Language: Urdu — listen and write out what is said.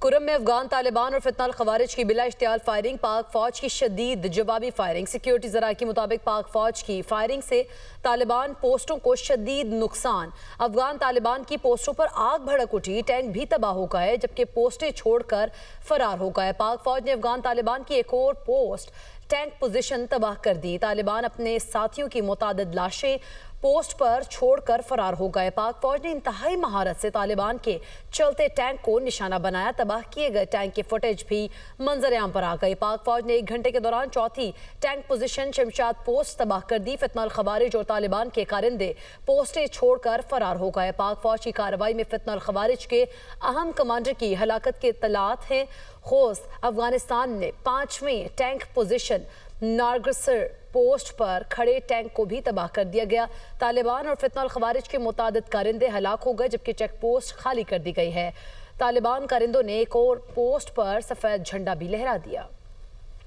کرم میں افغان طالبان اور فتنہ الخوارج کی بلا اشتعال فائرنگ، پاک فوج کی شدید جوابی فائرنگ۔ سیکیورٹی ذرائع کے مطابق پاک فوج کی فائرنگ سے طالبان پوسٹوں کو شدید نقصان۔ افغان طالبان کی پوسٹوں پر آگ بھڑک اٹھی، ٹینک بھی تباہ ہو گئے جبکہ پوسٹیں چھوڑ کر فرار ہو گئے۔ پاک فوج نے افغان طالبان کی ایک اور پوسٹ ٹینک پوزیشن تباہ کر دی۔ طالبان اپنے ساتھیوں کی متعدد لاشیں پوسٹ پر چھوڑ کر فرار ہو گئے۔ پاک فوج نے انتہائی مہارت سے طالبان کے چلتے ٹینک کو نشانہ بنایا۔ تباہ کیے گئے ٹینک کی فوٹیج بھی منظر عام پر آ گئی۔ پاک فوج نے 1 گھنٹے کے دوران چوتھی ٹینک پوزیشن شمشاد پوسٹ تباہ کر دی۔ فتنہ الخوارج اور طالبان کے کارندے پوسٹیں چھوڑ کر فرار ہو گئے۔ پاک فوج کی کارروائی میں فتنہ الخوارج کے اہم کمانڈر کی ہلاکت کے اطلاعات ہیں۔ خوست افغانستان نے 5ویں ٹینک پوزیشن نارگسر پوسٹ پر کھڑے ٹینک کو بھی تباہ کر دیا گیا۔ طالبان اور فتنہ الخوارج کے متعدد کارندے ہلاک ہو گئے جبکہ چیک پوسٹ خالی کر دی گئی ہے۔ طالبان کارندوں نے ایک اور پوسٹ پر سفید جھنڈا بھی لہرا دیا۔